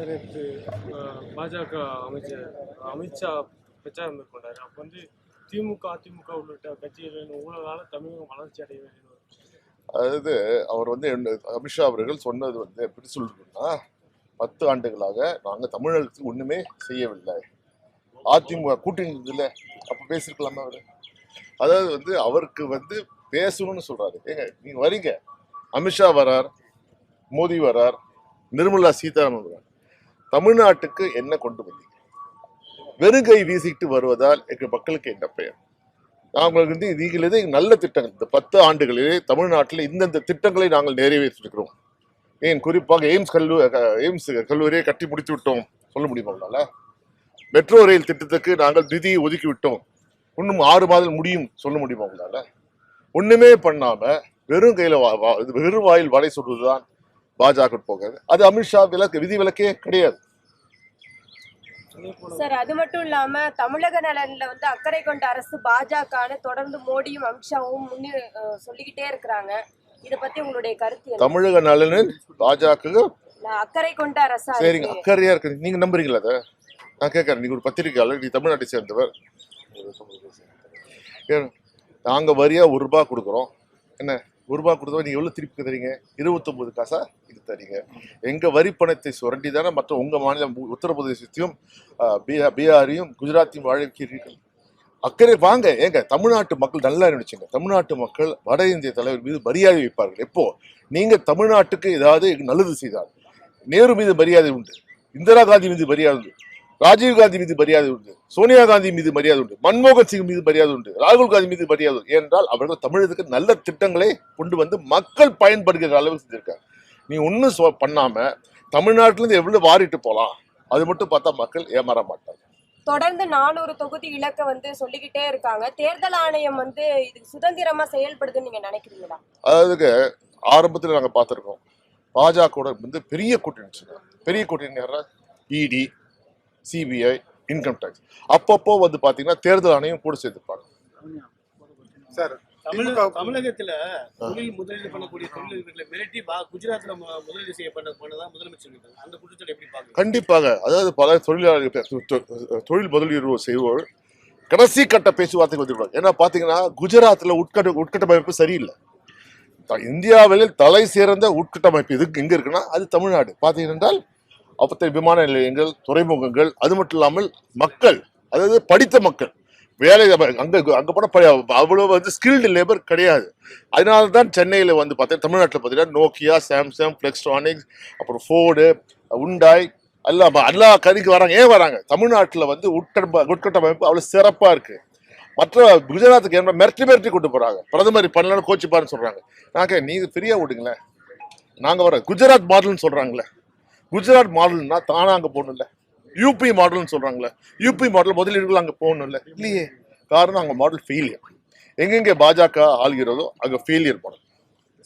நேற்று பாஜக அமைச்சர் அமித்ஷா பிரச்சாரம் மேற்கொண்டார். அப்போ திமுக, அதிமுக உள்ளிட்ட கட்சிகளின் ஊழலால் தமிழகம் வளர்ச்சி அடைய வேண்டும். அதாவது அவர் அமித்ஷா அவர்கள் சொன்னது எப்படி சொல்றதுன்னா, 10 ஆண்டுகளாக நாங்கள் தமிழகத்துக்கு ஒண்ணுமே செய்யவில்லை. அதிமுக கூட்டணி இருந்ததுல அப்ப பேசிருக்கலாமா அவரு? அதாவது அவருக்கு பேசணும்னு சொல்றாரு. ஏங்க நீங்க வரீங்க, அமித்ஷா வரார், மோடி வரார், நிர்மலா சீதாராமன் வரார். தமிழ்நாட்டுக்கு என்ன கொண்டு வந்தீங்க? வெறுங்கை வீசிட்டு வருவதால் எங்க மக்களுக்கு என்ன பெயர்? நாங்கள் நீங்களே நல்ல திட்டங்கள், இந்த 10 ஆண்டுகளிலே தமிழ்நாட்டில் இந்தந்த திட்டங்களை நாங்கள் நிறைவேற்றிருக்கிறோம். ஏன் குறிப்பாக எய்ம்ஸ் கல்லூரியை கட்டி முடித்து விட்டோம் சொல்ல முடியுமா உங்களால? மெட்ரோ ரயில் திட்டத்துக்கு நாங்கள் நிதியை ஒதுக்கி விட்டோம், இன்னும் 6 மாதம் முடியும் சொல்ல முடியுமா உங்களால? ஒண்ணுமே பண்ணாம வெறும் கையில வெறும் வாயில் வடை சொல்வதுதான் பாஜக போகாது. அது அமித்ஷா விதி விலக்கே கிடையாது. சார், அது மட்டும் இல்லாம தமிழக நலன்ல அக்கறை கொண்ட அரசு பாஜக தொடர்ந்து மோடியும் அமித்ஷாவும் சொல்லிக்கிட்டே இருக்கிறாங்க. இத பத்தி உங்களுடைய கருத்து? தமிழக நலனில் பாஜக அக்கறை கொண்ட அரசு. சரிங்க, அக்கறையா இருக்கு. நீங்க நம்புறீங்களா? அதை நான் கேட்கறேன். நீங்க ஒரு பத்திரிகையாளர், நீ தமிழ்நாட்டை சேர்ந்தவர். நாங்க வரியா ₹1 கொடுக்குறோம். என்ன ₹1 கொடுத்தா நீங்க எவ்வளவு திருப்பி தரீங்க? 29 காசா இது தரீங்க. எங்க வரி பணத்தை சுரண்டி தானே மற்ற உங்க மாநிலம் உத்தரப்பிரதேசத்தையும் பீகாரையும் குஜராத்தையும் வாழ வைக்கிறீர்கள். அக்கறை வாங்க. ஏங்க தமிழ்நாட்டு மக்கள் நல்லா நினைச்சுங்க. தமிழ்நாட்டு மக்கள் வட இந்திய தலைவர் மீது மரியாதை வைப்பார்கள். எப்போ நீங்க தமிழ்நாட்டுக்கு ஏதாவது நல்லது செய்தால். நேரு மீது மரியாதை உண்டு, இந்திரா காந்தி மீது மரியாதை உண்டு, ராஜீவ் காந்தி மீது மரியாதை உண்டு, சோனியா காந்தி மீது மரியாதை உண்டு, மன்மோகன் சிங் மீது மரியாதை உண்டு, ராகுல் காந்தி மீது மரியாதை உண்டு. ஏனென்றால் அவர்கள் தமிழகத்துக்கு நல்ல திட்டங்களை கொண்டு மக்கள் பயன்படுகிற அளவுக்கு செஞ்சிருக்காங்க. நீ ஒன்னும் பண்ணாம தமிழ்நாட்டில இருந்து எவ்வளவு வாரிட்டு போலாம், அது மட்டும் பார்த்தா மக்கள் ஏமாற மாட்டாங்க. தொடர்ந்து 400 தொகுதி இலக்க சொல்லிக்கிட்டே இருக்காங்க. தேர்தல் ஆணையம் இது சுதந்திரமா செயல்படுதுன்னு நீங்க நினைக்கிறீங்களா? அதாவது ஆரம்பத்தில் நாங்க பார்த்திருக்கோம், பாஜக பெரிய கூட்டணி. பெரிய கூட்டணி யாரா? இடி, சிபிஐ, இன்கம் டேக்ஸ். அப்பப்போ பாத்தீங்கன்னா தேர்தல் ஆணையம் கூட சேர்த்துப்பாங்க. சார், தமிழகத்துல தொழில் முதலீடு பண்ணக்கூடிய தொழில்களை மிரட்டி குஜராத்ல முதலீடு செய்யப்பட்டதா முதலமைச்சர் அந்த குற்றச்சாட்டு எப்படி பாருங்க? கண்டிப்பாக. அதாவது பல தொழில் முதலீடு செய்வோர் கடைசி கட்ட பேச்சுவார்த்தைக்கு வந்துருவாங்க. ஏன்னா பாத்தீங்கன்னா குஜராத்ல உட்கட்டமைப்பு சரியில்லை. இந்தியாவில் தலை சிறந்த உட்கட்டமைப்பு இதுக்கு எங்க இருக்குன்னா அது தமிழ்நாடு. பாத்தீங்கன்னா அப்பத்த விமான நிலையங்கள், துறைமுகங்கள், அது மட்டும் இல்லாமல் மக்கள், அதாவது படித்த மக்கள் வேலை அங்க போன அவ்வளவு ஸ்கில்டு லேபர் கிடையாது. அதனாலதான் சென்னையில பார்த்தீங்கன்னா தமிழ்நாட்டில் பார்த்தீங்கன்னா நோக்கியா, சாம்சங், பிளெக்ஸ்ட்ரானிக்ஸ், அப்புறம் ஃபோர்டு, உண்டாய் எல்லா கறிக்கு வராங்க. ஏன் வராங்க? தமிழ்நாட்டில் உட்கட்டமைப்பு அவ்வளவு சிறப்பா இருக்கு. மற்ற குஜராத்துக்கு என்ன மிரட்டி கொண்டு போறாங்க. பிரதமர் பண்ணலன்னு கோச்சிப்பாருன்னு சொல்றாங்க. நாங்க நீங்க ஃப்ரீயா விடுங்களேன், நாங்க வர குஜராத் மாடல்னு சொல்றாங்களே. குஜராத் மாடல்னா தானா அங்க போகணும்ல. யூபி மாடல்னு சொல்றாங்களே, யூபி மாடல் முதலீடுகள் அங்க போகணும்ல. இல்லையே, காரணம் அங்க மாடல் ஃபெயிலியர். எங்கெங்க பாஜக ஆள்கிறதோ அங்க ஃபெயிலியர் மாடல்.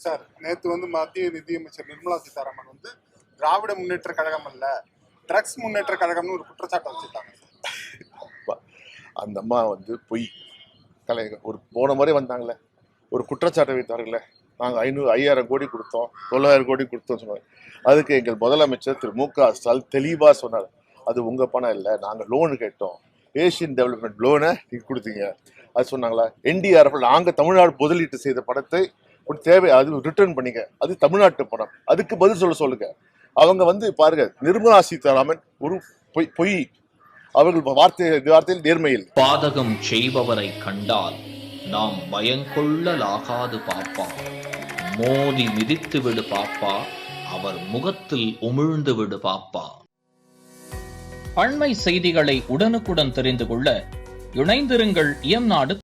சார், நேற்று மத்திய நிதியமைச்சர் நிர்மலா சீதாராமன் திராவிட முன்னேற்ற கழகம் அல்ல, ட்ரக்ஸ் முன்னேற்ற கழகம்னு ஒரு குற்றச்சாட்டை வச்சுட்டாங்க. அந்த அம்மா பொய் கலைஞர் ஒரு போன முறை வந்தாங்களே, ஒரு குற்றச்சாட்டை வைத்தார்களே, நாங்கள் 5000 கோடி கொடுத்தோம், 900 கோடி கொடுத்தோம் சொன்னாங்க. அதுக்கு எங்கள் முதலமைச்சர் திரு மு.க. ஸ்டாலின் தெளிவா சொன்னார், அது உங்க பணம் இல்லை, நாங்கள் லோனு கேட்டோம், ஏசியன் டெவலப்மெண்ட் லோனை நீங்க கொடுத்தீங்க. அது சொன்னாங்களா? NDRF நாங்க தமிழ்நாடு முதலீட்டு செய்த பணத்தை தேவை அது ரிட்டர்ன் பண்ணிக்க, அது தமிழ்நாட்டு பணம், அதுக்கு பதில் சொல்லுங்க. அவங்க பாருங்க, நிர்மலா சீதாராமன் ஒரு பொய். அவர்கள் வார்த்தையில் நேர்மையில். பாதகம் செய்பவரை கண்டால் நாம் பயங்கொள்ளலாகாது பாப்பா, மோதி மிதித்து விடு பாப்பா, அவர் முகத்தில் உமிழ்ந்து விடு பாப்பா. அண்மை செய்திகளை உடனுக்குடன் தெரிந்து கொள்ள இணைந்திருங்கள் இயம்நாடு